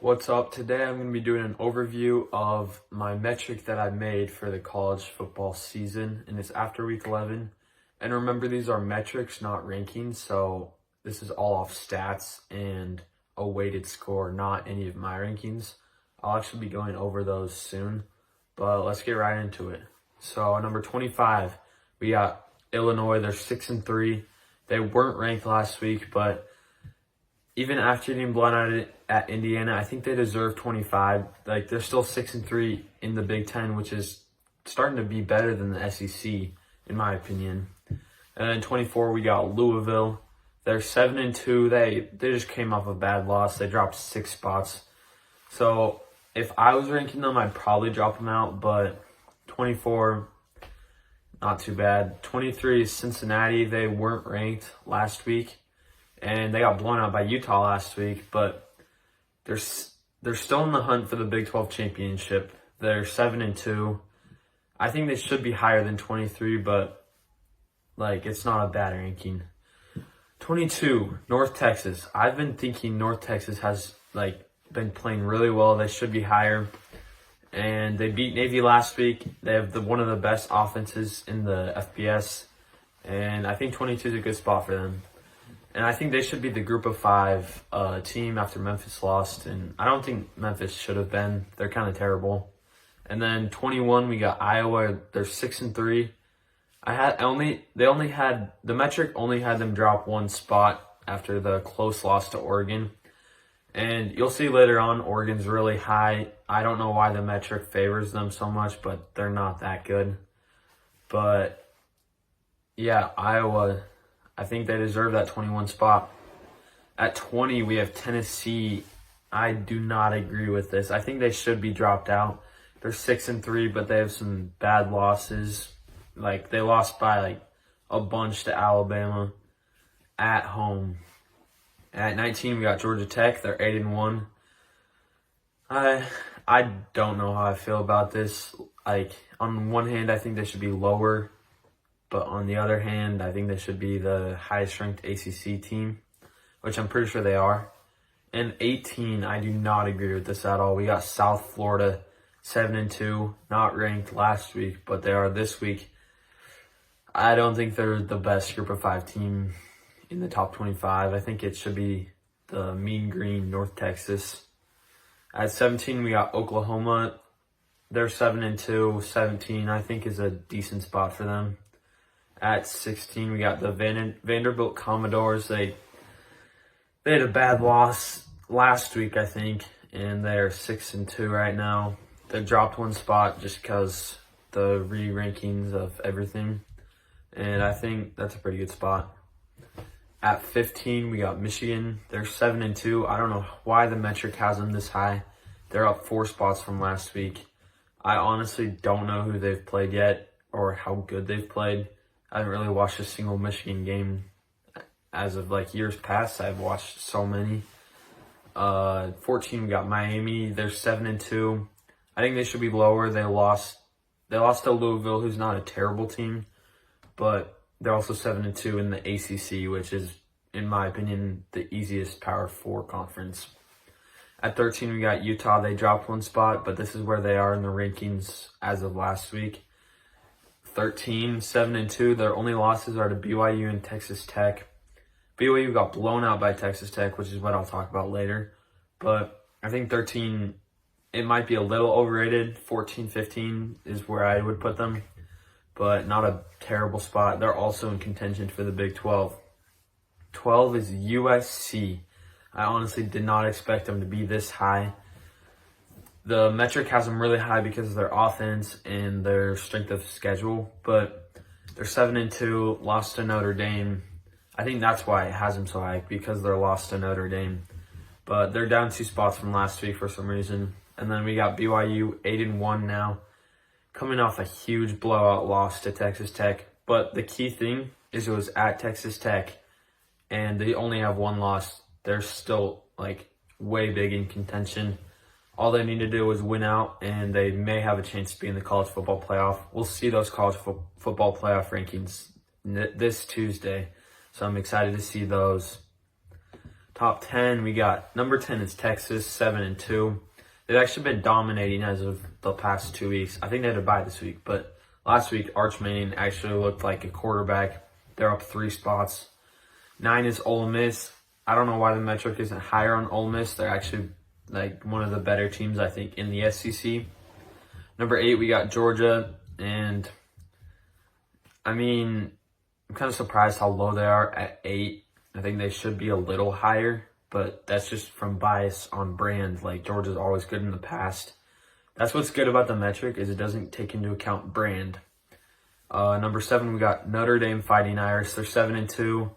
What's up? Today I'm going to be doing an overview of my metric that I made for the college football season, and it's after week 11. And remember, these are metrics, not rankings, so this is all off stats and a weighted score, not any of my rankings. I'll actually be going over those soon, but let's get right into it. So number 25, we got Illinois. They're 6-3. They weren't ranked last week, but even after getting blown out at Indiana, I think they deserve 25. Like, they're still 6-3 in the Big Ten, which is starting to be better than the SEC, in my opinion. And then 24, we got Louisville. They're 7-2. They just came off a bad loss. They dropped 6 spots. So if I was ranking them, I'd probably drop them out. But 24, not too bad. 23 is Cincinnati. They weren't ranked last week, and they got blown out by Utah last week, but they're still in the hunt for the Big 12 championship. They're 7-2. I think they should be higher than 23, but it's not a bad ranking. 22, North Texas. I've been thinking North Texas has been playing really well. They should be higher. And they beat Navy last week. They have one of the best offenses in the FBS, and I think 22 is a good spot for them. And I think they should be the group of 5 team after Memphis lost. And I don't think Memphis should have been. They're kind of terrible. And then 21, we got Iowa. They're 6-3. The metric only had them drop 1 spot after the close loss to Oregon. And you'll see later on, Oregon's really high. I don't know why the metric favors them so much, but they're not that good. But yeah, Iowa, I think they deserve that 21 spot. At 20, we have Tennessee. I do not agree with this. I think they should be dropped out. They're 6-3, but they have some bad losses. They lost by a bunch to Alabama at home. At 19, we got Georgia Tech. They're 8-1. I don't know how I feel about this. On one hand, I think they should be lower. But on the other hand, I think they should be the highest ranked ACC team, which I'm pretty sure they are. And 18, I do not agree with this at all. We got South Florida, 7-2, not ranked last week, but they are this week. I don't think they're the best group of 5 team in the top 25. I think it should be the Mean Green North Texas. At 17, we got Oklahoma. They're 7-2. 17, I think, is a decent spot for them. At 16, we got the Vanderbilt Commodores. They had a bad loss last week, I think, and they're 6-2 right now. They dropped 1 spot just because the re-rankings of everything, and I think that's a pretty good spot. At 15, we got Michigan. They're 7-2. I don't know why the metric has them this high. They're up 4 spots from last week. I honestly don't know who they've played yet or how good they've played. I haven't really watched a single Michigan game as of years past. I've watched so many. 14, we got Miami. They're 7-2. I think they should be lower. They lost to Louisville, who's not a terrible team, but they're also 7-2 in the ACC, which is, in my opinion, the easiest Power 4 conference. At 13, we got Utah. They dropped 1 spot, but this is where they are in the rankings as of last week. 13, 7-2. Their only losses are to BYU and Texas Tech. BYU got blown out by Texas Tech, which is what I'll talk about later. But I think 13, it might be a little overrated. 14, 15 is where I would put them, but not a terrible spot. They're also in contention for the Big 12. 12 is USC. I honestly did not expect them to be this high. The metric has them really high because of their offense and their strength of schedule, but they're 7-2, lost to Notre Dame. I think that's why it has them so high, because they're lost to Notre Dame. But they're down 2 spots from last week for some reason. And then we got BYU, 8-1 now, coming off a huge blowout loss to Texas Tech. But the key thing is it was at Texas Tech, and they only have 1 loss. They're still way big in contention. All they need to do is win out, and they may have a chance to be in the college football playoff. We'll see those college football playoff rankings this Tuesday, so I'm excited to see those. Top 10, we got number 10 is Texas, 7-2. They've actually been dominating as of the past 2 weeks. I think they had a bye this week, but last week, Arch Manning actually looked like a quarterback. They're up 3 spots. 9 is Ole Miss. I don't know why the metric isn't higher on Ole Miss. They're actually like one of the better teams, I think, in the SEC. Number 8, we got Georgia, and I mean, I'm kind of surprised how low they are at 8. I think they should be a little higher, but that's just from bias on brand. Like, Georgia's always good in the past. That's what's good about the metric, is it doesn't take into account brand. Number 7, we got Notre Dame Fighting Irish. They're 7-2.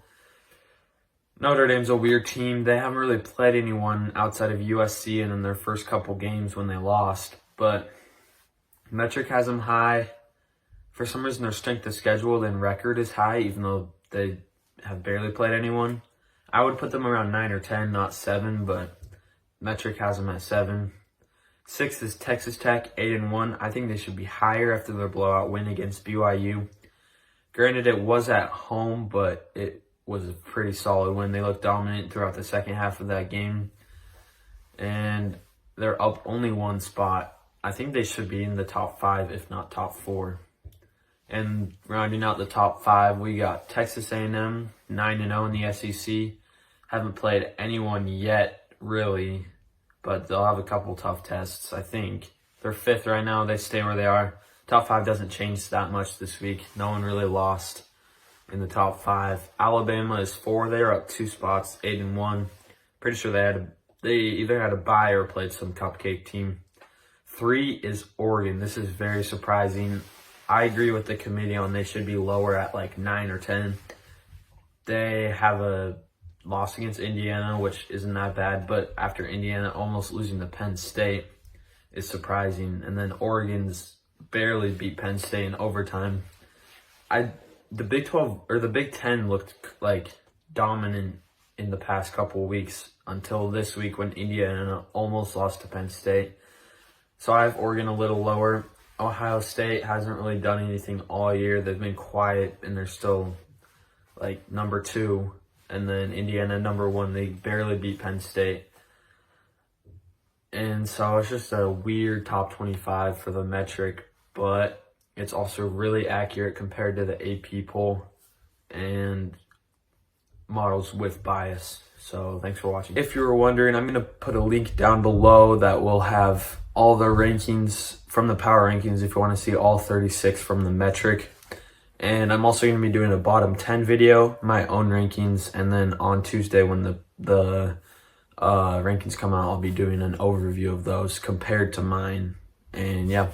Notre Dame's a weird team. They haven't really played anyone outside of USC and in their first couple games when they lost. But metric has them high. For some reason, their strength of schedule and record is high, even though they have barely played anyone. I would put them around 9 or 10, not 7, but metric has them at 7. 6 is Texas Tech, 8-1. I think they should be higher after their blowout win against BYU. Granted, it was at home, but it was a pretty solid win. They looked dominant throughout the second half of that game. And they're up only 1 spot. I think they should be in the top 5, if not top 4. And rounding out the top 5, we got Texas A&M, 9-0 in the SEC. Haven't played anyone yet, really, but they'll have a couple tough tests, I think. They're 5th right now. They stay where they are. Top 5 doesn't change that much this week. No one really lost in the top 5. Alabama is 4. They are up 2 spots, 8-1. Pretty sure they either had a bye or played some cupcake team. 3 is Oregon. This is very surprising. I agree with the committee on they should be lower at like 9 or 10. They have a loss against Indiana, which isn't that bad, but after Indiana almost losing to Penn State is surprising. And then Oregon's barely beat Penn State in overtime. The Big 12 or the Big 10 looked like dominant in the past couple of weeks until this week when Indiana almost lost to Penn State. So I have Oregon a little lower. Ohio State hasn't really done anything all year. They've been quiet, and they're still, like, number 2. And then Indiana, number 1. They barely beat Penn State. And so it's just a weird top 25 for the metric, but it's also really accurate compared to the AP poll and models with bias. So thanks for watching. If you were wondering, I'm going to put a link down below that will have all the rankings from the power rankings if you want to see all 36 from the metric. And I'm also going to be doing a bottom 10 video, my own rankings, and then on Tuesday when the rankings come out, I'll be doing an overview of those compared to mine. And yeah.